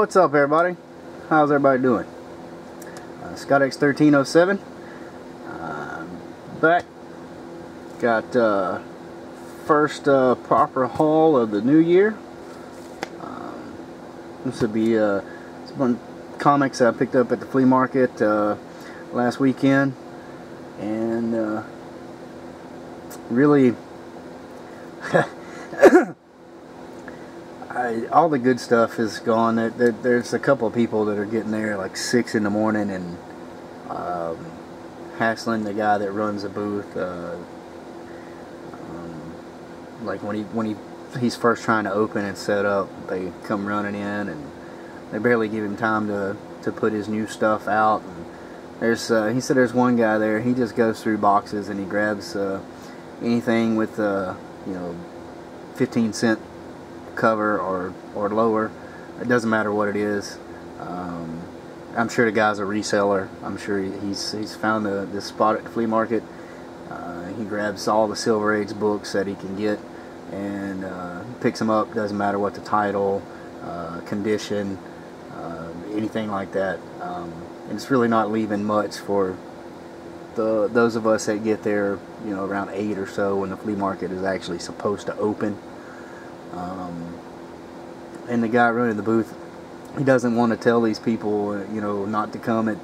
What's up, everybody? How's everybody doing? Scott X1307 back. Got first proper haul of the new year. This would be some comics I picked up at the flea market last weekend, and really all the good stuff is gone. There's a couple of people that are getting there like 6 in the morning and hassling the guy that runs the booth. Like when he's first trying to open and set up, they come running in and they barely give him time to put his new stuff out. And there's he said there's one guy there. He just goes through boxes and he grabs anything with 15-cent cover or lower. It doesn't matter what it is. I'm sure the guy's a reseller. I'm sure he's found this spot at the flea market. He grabs all the Silver Age books that he can get and picks them up. Doesn't matter what the title, condition, anything like that. And it's really not leaving much for those of us that get there, around 8 or so when the flea market is actually supposed to open. And the guy running the booth, he doesn't want to tell these people, not to come at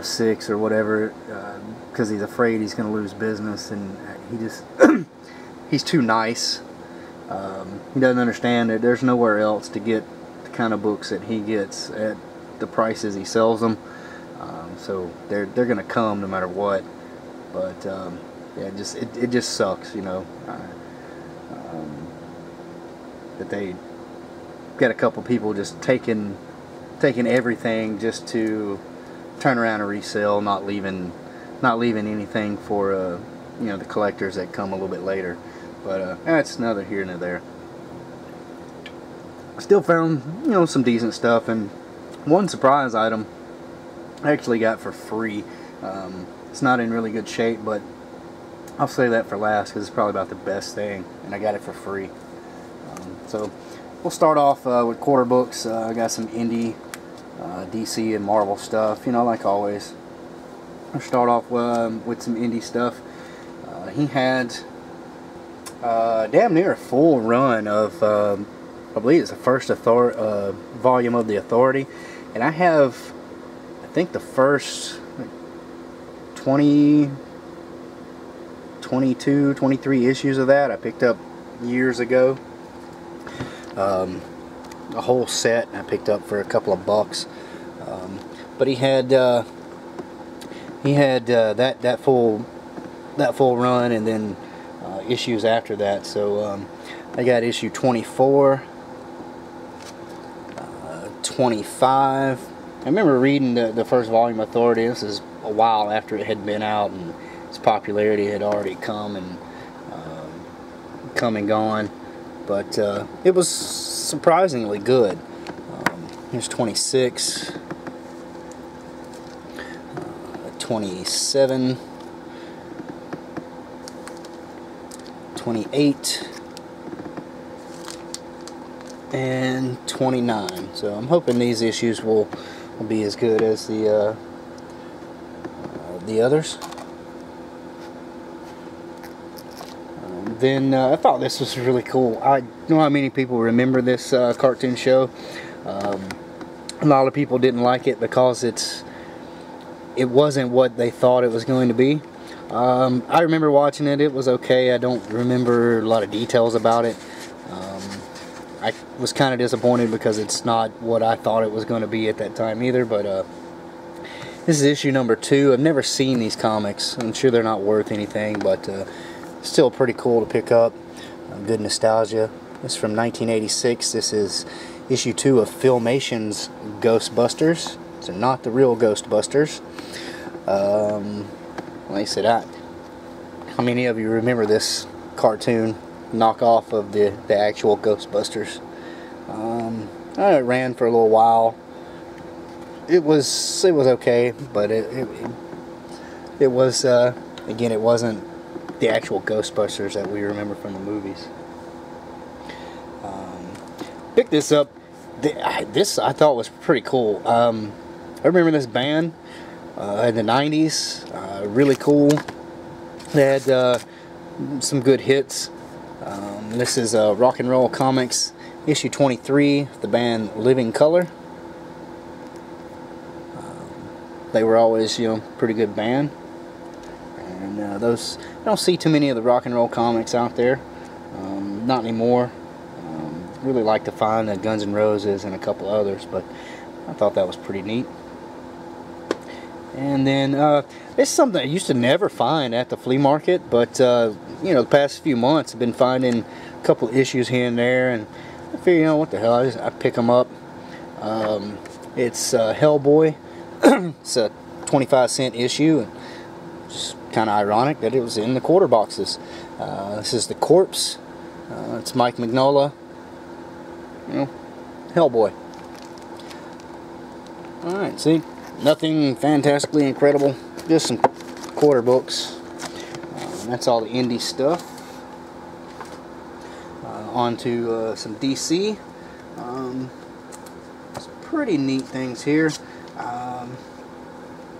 6 or whatever, because he's afraid he's going to lose business, and he just he's too nice. He doesn't understand that there's nowhere else to get the kind of books that he gets at the prices he sells them. So they're going to come no matter what. But yeah, it just sucks, that they got a couple people just taking everything just to turn around and resell, not leaving anything for the collectors that come a little bit later. But that's neither here nor there. I still found some decent stuff, and one surprise item I actually got for free. It's not in really good shape, but I'll save that for last because it's probably about the best thing, and I got it for free. So we'll start off with quarter books. I got some indie, DC and Marvel stuff, like always. I'll start off with some indie stuff. He had damn near a full run of, I believe it's the first volume of The Authority, and I have, I think, the first 20, 22, 23 issues of that I picked up years ago. A whole set I picked up for a couple of bucks, but he had that full run, and then issues after that. So I got issue 24, 25. I remember reading the first volume of Authority. This is a while after it had been out, and its popularity had already come and gone. But it was surprisingly good. Here's 26, 27, 28, and 29. So I'm hoping these issues will be as good as the others. Then I thought this was really cool. I don't know how many people remember this cartoon show. A lot of people didn't like it because it wasn't what they thought it was going to be. I remember watching it. It was okay. I don't remember a lot of details about it. I was kind of disappointed because it's not what I thought it was going to be at that time either. But this is issue number 2. I've never seen these comics. I'm sure they're not worth anything, but still pretty cool to pick up. Good nostalgia. This is from 1986. This is issue 2 of Filmation's Ghostbusters. So not the real Ghostbusters. Like I said, how many of you remember this cartoon knockoff of the actual Ghostbusters? It ran for a little while. It was okay, but it was again, it wasn't the actual Ghostbusters that we remember from the movies. Picked this up This I thought was pretty cool. I remember this band in the 90s. Really cool. They had some good hits. This is Rock and Roll Comics issue 23, the band Living Colour. They were always, you know, pretty good band. And those, I don't see too many of the Rock and Roll Comics out there. Not anymore. Really like to find the Guns N' Roses and a couple others, but I thought that was pretty neat. And then it's something I used to never find at the flea market, but you know, the past few months I've been finding a couple issues here and there, and I figure, you know, what the hell, I pick them up. It's Hellboy. It's a 25-cent issue, and just kind of ironic that it was in the quarter boxes. This is The Corpse. It's Mike Mignola. You know, Hellboy. Alright, see, nothing fantastically incredible, just some quarter books. That's all the indie stuff. On to some DC. Some pretty neat things here. I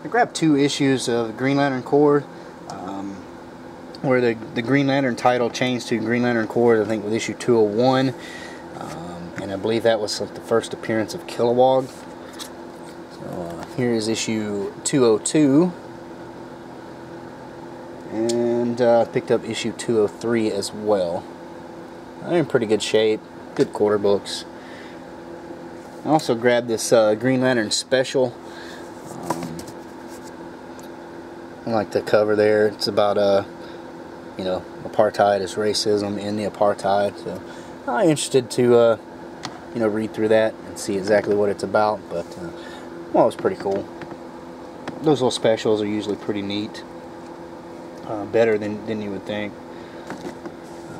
grabbed 2 issues of Green Lantern Corps, where the Green Lantern title changed to Green Lantern Corps, I think, with issue 201. And I believe that was like the first appearance of Kilowog. So here is issue 202. And picked up issue 203 as well. They're in pretty good shape. Good quarter books. I also grabbed this Green Lantern Special. I like the cover there. It's about you know, apartheid is racism in the apartheid. So I'm interested to you know, read through that and see exactly what it's about. But well, it's pretty cool. Those little specials are usually pretty neat. Better than you would think.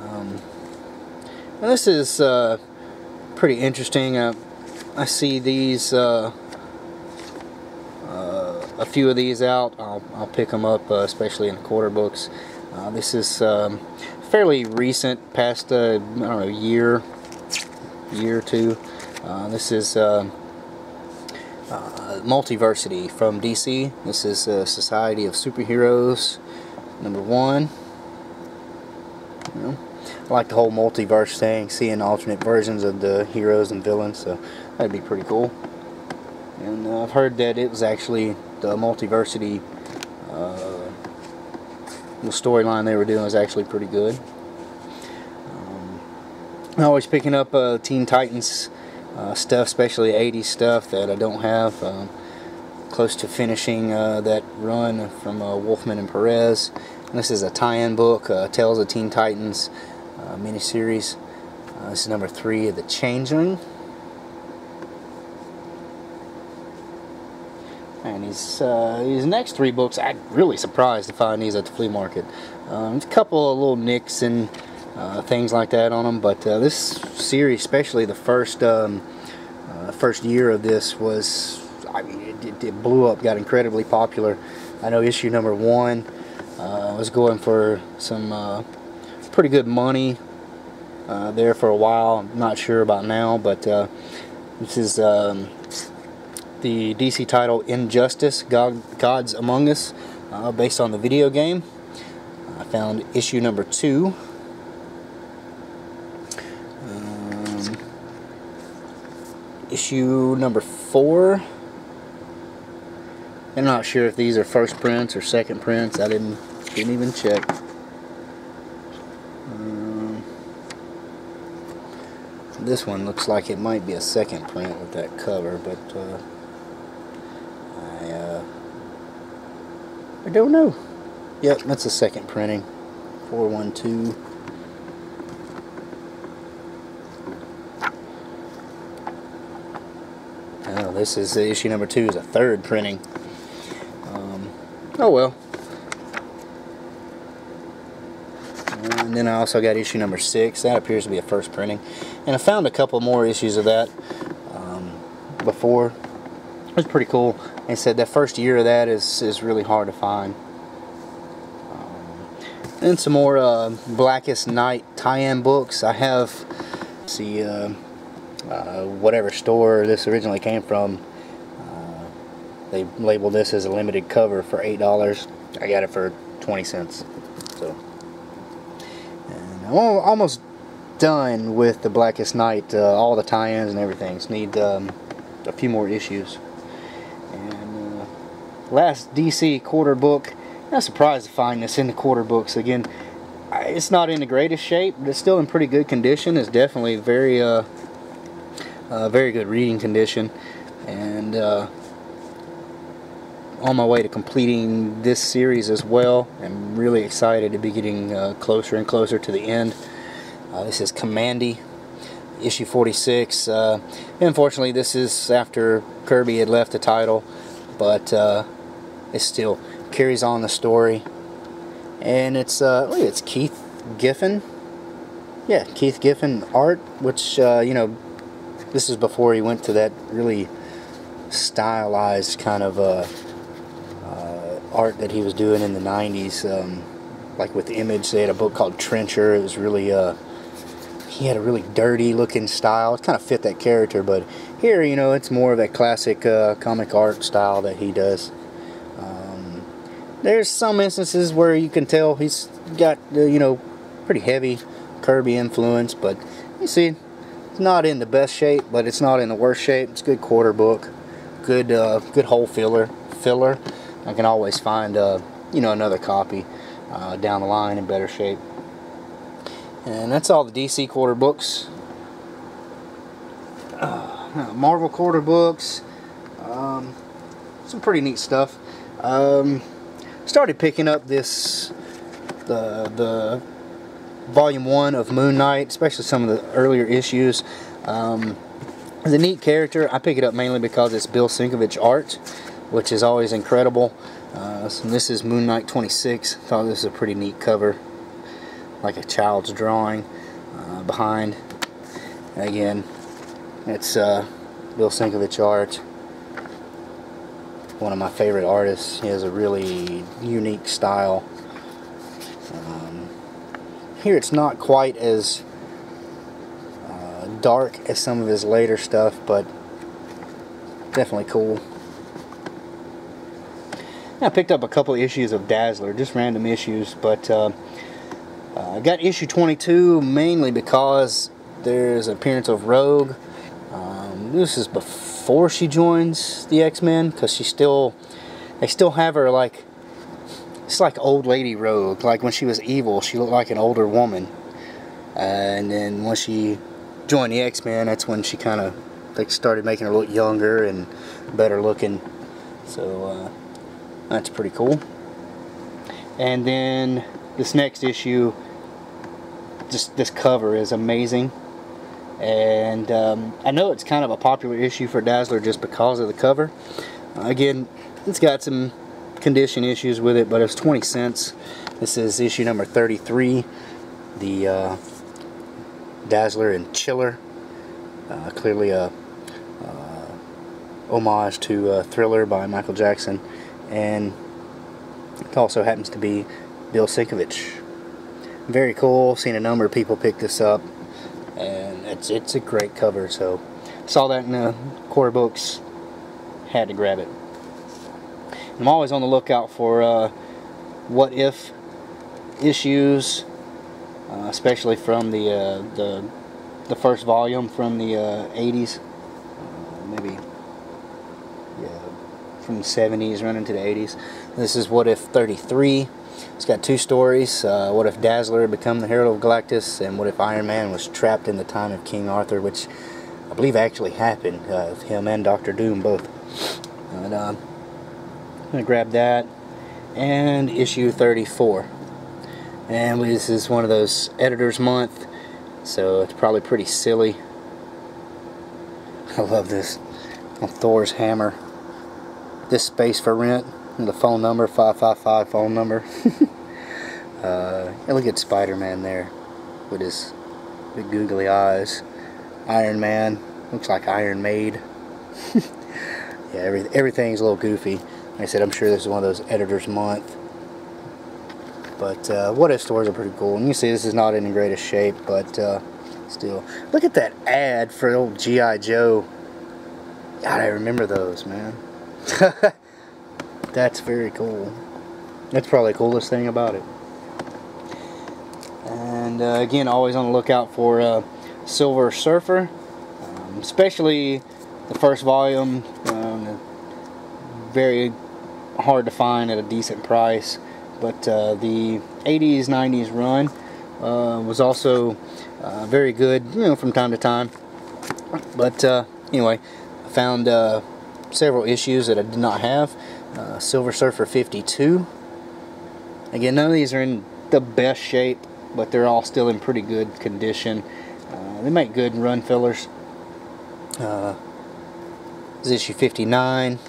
And this is pretty interesting. I see these, a few of these out. I'll pick them up, especially in the quarter books. This is fairly recent, past I don't know, year or two. This is Multiversity from DC. This is Society of Superheroes #1. You know, I like the whole multiverse thing, seeing alternate versions of the heroes and villains, so that'd be pretty cool. And I've heard that it was actually the Multiversity, the storyline they were doing was actually pretty good. I'm always picking up Teen Titans stuff, especially 80s stuff that I don't have. Close to finishing that run from Wolfman and Perez. And this is a tie-in book, Tales of Teen Titans miniseries. This is #3 of The Changeling. And these next 3 books, I'm really surprised to find these at the flea market. There's a couple of little nicks and things like that on them, but this series, especially the first year of this, was, I mean, it blew up, got incredibly popular. I know issue #1 was going for some pretty good money there for a while. I'm not sure about now, but this is the DC title Injustice, Gods Among Us, based on the video game. I found issue #2. Issue #4. I'm not sure if these are first prints or second prints. I didn't even check. This one looks like it might be a second print with that cover, but I don't know. Yep, that's a second printing. 412. Oh, this is issue #2 is a third printing. Oh well. And then I also got issue #6. That appears to be a first printing. And I found a couple more issues of that before. It was pretty cool. They said that first year of that is really hard to find. Then some more Blackest Night tie-in books. I have, let's see, whatever store this originally came from, they labeled this as a limited cover for $8. I got it for 20 cents. So, and I'm almost done with the Blackest Night, all the tie-ins and everything. Just need a few more issues. And last DC quarter book. I'm surprised to find this in the quarter books. Again, it's not in the greatest shape, but it's still in pretty good condition. It's definitely very very good reading condition. And on my way to completing this series as well. I'm really excited to be getting closer and closer to the end. This is Commandy, issue 46. Unfortunately, this is after Kirby had left the title, but it still carries on the story. And it's look, it's Keith Giffen. Yeah, Keith Giffen art, which you know, this is before he went to that really stylized kind of art that he was doing in the 90s, like with Image. They had a book called Trencher. It was really he had a really dirty looking style. It kind of fit that character, but here, you know, it's more of that classic comic art style that he does. There's some instances where you can tell he's got you know, pretty heavy Kirby influence, but you see, it's not in the best shape, but it's not in the worst shape. It's a good quarter book, good good hole filler. I can always find you know, another copy down the line in better shape. And that's all the DC quarter books. Marvel quarter books, some pretty neat stuff. Started picking up this the volume 1 of Moon Knight, especially some of the earlier issues. It's a neat character. I pick it up mainly because it's Bill Sienkiewicz art, which is always incredible. So this is Moon Knight 26. Thought this was a pretty neat cover, like a child's drawing behind. And again, it's Bill Sienkiewicz art. One of my favorite artists. He has a really unique style. Here it's not quite as dark as some of his later stuff, but definitely cool. I picked up a couple of issues of Dazzler, just random issues, but I got issue 22 mainly because there's an appearance of Rogue. This is before she joins the X-Men, because they still have her like, it's like old lady Rogue. Like when she was evil, she looked like an older woman, and then when she joined the X-Men, that's when she kind of, they started making her look younger and better looking. So that's pretty cool. And then this next issue, just this cover is amazing. And I know it's kind of a popular issue for Dazzler just because of the cover. Again, it's got some condition issues with it, but it's 20 cents. This is issue number 33, the Dazzler and Chiller. Clearly a homage to Thriller by Michael Jackson, and it also happens to be Bill Sienkiewicz. Very cool. Seen a number of people pick this up, and it's a great cover. So saw that in the quarter books, had to grab it. I'm always on the lookout for what if issues, especially from the first volume from the 80s, maybe from the 70s running to the 80s. This is What If 33. It's got two stories. What if Dazzler had become the Herald of Galactus, and what if Iron Man was trapped in the time of King Arthur, which I believe actually happened, him and Dr. Doom both. And, I'm going to grab that, and issue 34. And this is one of those Editor's Month, so it's probably pretty silly. I love this. On Thor's hammer. This space for rent. And the phone number, 555 phone number. Look at Spider-Man there with his big googly eyes. Iron Man looks like Iron Maid. Yeah, everything's a little goofy. Like I said, I'm sure this is one of those Editor's Month. But What If stories are pretty cool. And you see this is not in the greatest shape, but Still, look at that ad for old G.I. Joe. God, I remember those, man. That's very cool. That's probably the coolest thing about it. And again, always on the lookout for Silver Surfer, especially the first volume. Very hard to find at a decent price, but the 80s 90s run was also very good, you know, from time to time. But anyway, I found several issues that I did not have. Silver Surfer 52. Again, none of these are in the best shape, but they're all still in pretty good condition. They make good run fillers. This is issue 59.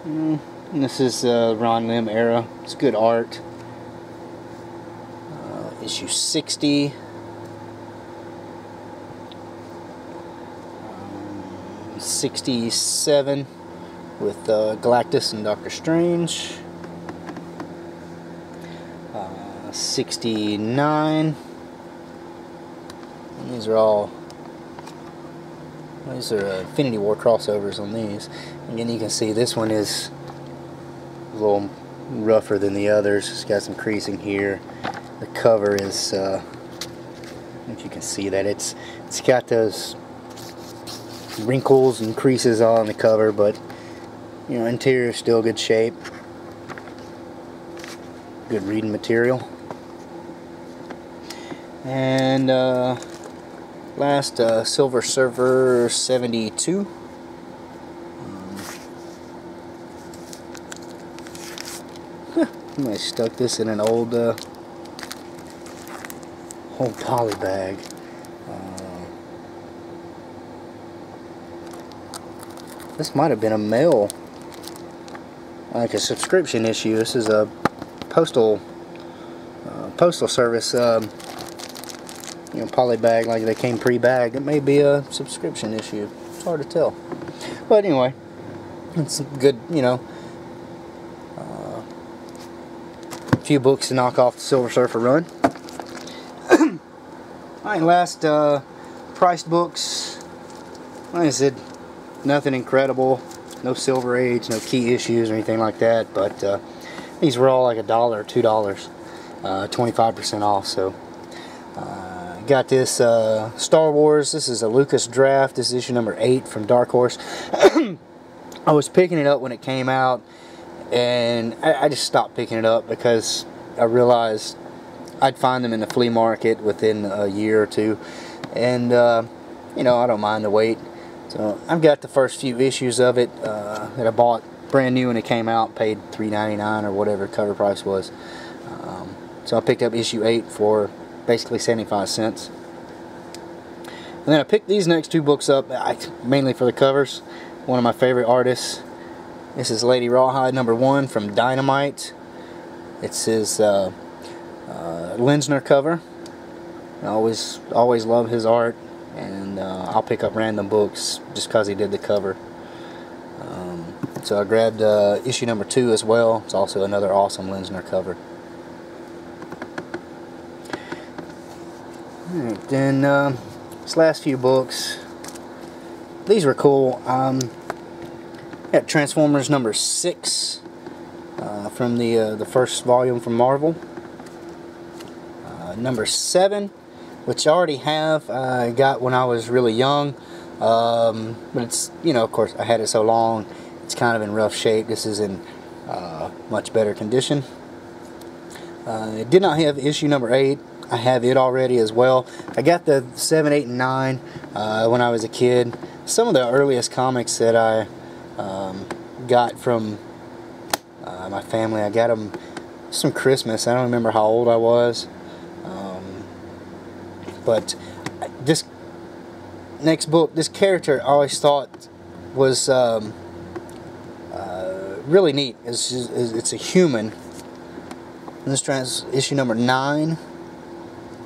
And this is Ron Lim era. It's good art. Issue 60. 67 with Galactus and Doctor Strange. 69. And these are Infinity War crossovers on these. Again, you can see this one is a little rougher than the others. It's got some creasing here. The cover is, if you can see that, it's got those wrinkles and creases on the cover, but you know, interior is still good shape. Good reading material. And last, Silver Surfer 72. I stuck this in an old poly bag. This might have been a mail, like a subscription issue. This is a postal service, you know, poly bag, like they came pre-bagged. It may be a subscription issue. It's hard to tell. But anyway, it's good, you know, a few books to knock off the Silver Surfer run. Alright, last priced books. Like I said, nothing incredible. No Silver Age, no key issues or anything like that. But these were all like $1 or $2. 25% off. So got this Star Wars. This is a Lucas draft. This is issue number 8 from Dark Horse. I was picking it up when it came out, and I just stopped picking it up because I realized I'd find them in the flea market within a year or two, and you know, I don't mind the wait. So I've got the first few issues of it that I bought brand new when it came out, paid $3.99 or whatever cover price was. So I picked up issue 8 for basically 75 cents. And then I picked these next two books up mainly for the covers. One of my favorite artists. This is Lady Rawhide #1 from Dynamite. It's his Linsner cover. I always love his art, and I'll pick up random books just because he did the cover. So I grabbed issue number 2 as well. It's also another awesome Linsner cover. Alright, then these last few books, these were cool. Got Transformers #6 from the first volume from Marvel. Number 7, which I already have. I got when I was really young, but it's, you know, of course I had it so long, it's kind of in rough shape. This is in much better condition. It did not have issue number 8. I have it already as well. I got the 7, 8, and 9 when I was a kid. Some of the earliest comics that I got from my family, I got them some Christmas. I don't remember how old I was. But this next book, this character I always thought was really neat. It's a human. And this issue number 9.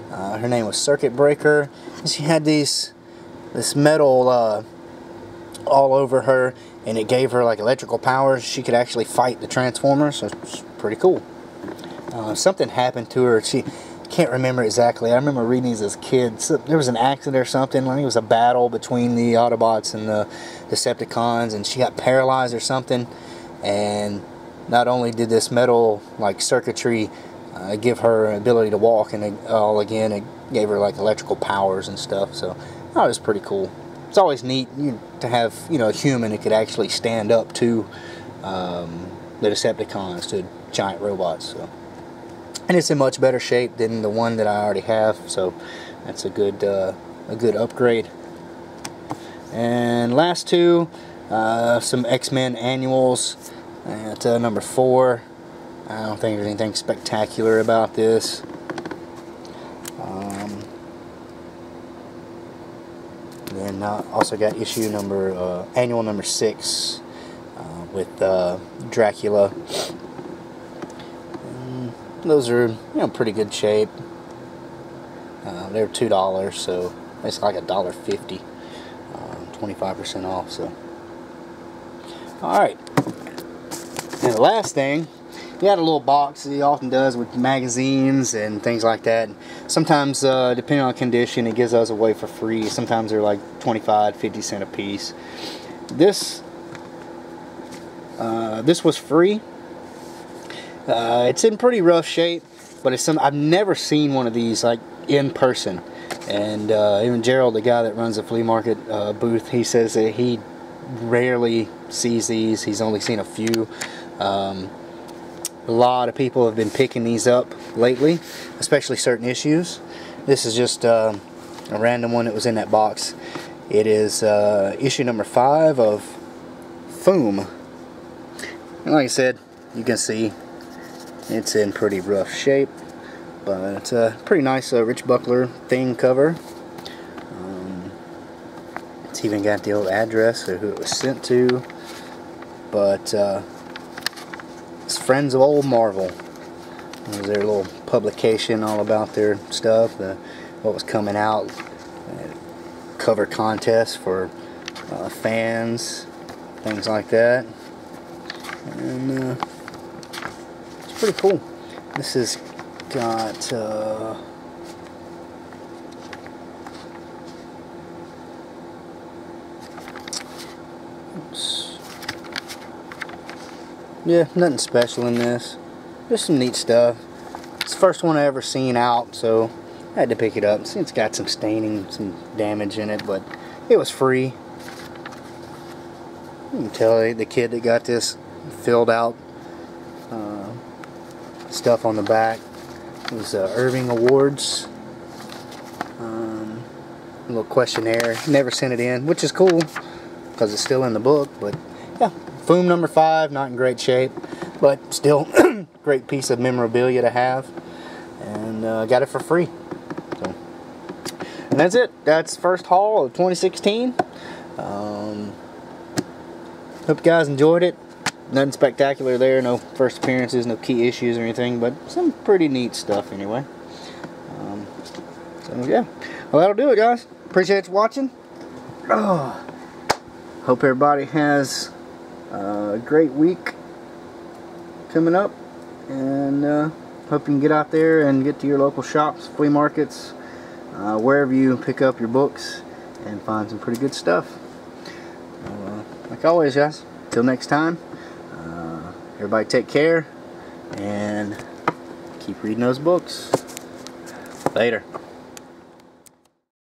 Her name was Circuit Breaker. And she had this metal all over her, and it gave her like electrical powers. She could actually fight the Transformers, so it's pretty cool. Something happened to her. She can't remember exactly. I remember reading these as kids. There was an accident or something. I think it was a battle between the Autobots and the Decepticons, and she got paralyzed or something. And not only did this metal like circuitry give her an ability to walk, and again, it gave her like electrical powers and stuff. So that was pretty cool. It's always neat to have, you know, a human that could actually stand up to the Decepticons, to giant robots. So, and it's in much better shape than the one that I already have. So that's a good upgrade. And last two, some X-Men annuals at number 4. I don't think there's anything spectacular about this. Then also got issue number, annual number 6 with Dracula. And those are, you know, pretty good shape. They're $2, so it's like $1.50, 25% off. So, all right. And the last thing, he had a little box that he often does with magazines and things like that. Sometimes, depending on condition, he gives those away for free. Sometimes they're like 25-50 cents a piece. This was free. It's in pretty rough shape, but it's I've never seen one of these like in person. And even Gerald, the guy that runs the flea market booth, he says that he rarely sees these. He's only seen a few. A lot of people have been picking these up lately, especially certain issues. This is just a random one that was in that box. It is issue number 5 of FOOM. And like I said, you can see it's in pretty rough shape, but it's a pretty nice Rich Buckler thing cover. It's even got the old address of who it was sent to, but it's Friends of Old Marvel. It was their little publication all about their stuff, what was coming out, cover contest for fans, things like that. And it's pretty cool. This has got yeah, nothing special in this. Just some neat stuff. It's the first one I ever seen out, so I had to pick it up. It's got some staining, some damage in it, but it was free. You can tell the kid that got this filled out stuff on the back. It was Irving Awards. A little questionnaire. Never sent it in, which is cool because it's still in the book. But yeah, FOOM number 5, not in great shape, but still great piece of memorabilia to have. And got it for free. So, and that's it. That's first haul of 2016. Hope you guys enjoyed it. Nothing spectacular there, no first appearances, no key issues or anything, but some pretty neat stuff anyway. So yeah, well, that'll do it, guys. Appreciate you watching. Hope everybody has a great week coming up, and hope you can get out there and get to your local shops, flea markets, wherever you pick up your books, and find some pretty good stuff. Like always, guys, till next time, everybody take care and keep reading those books. Later.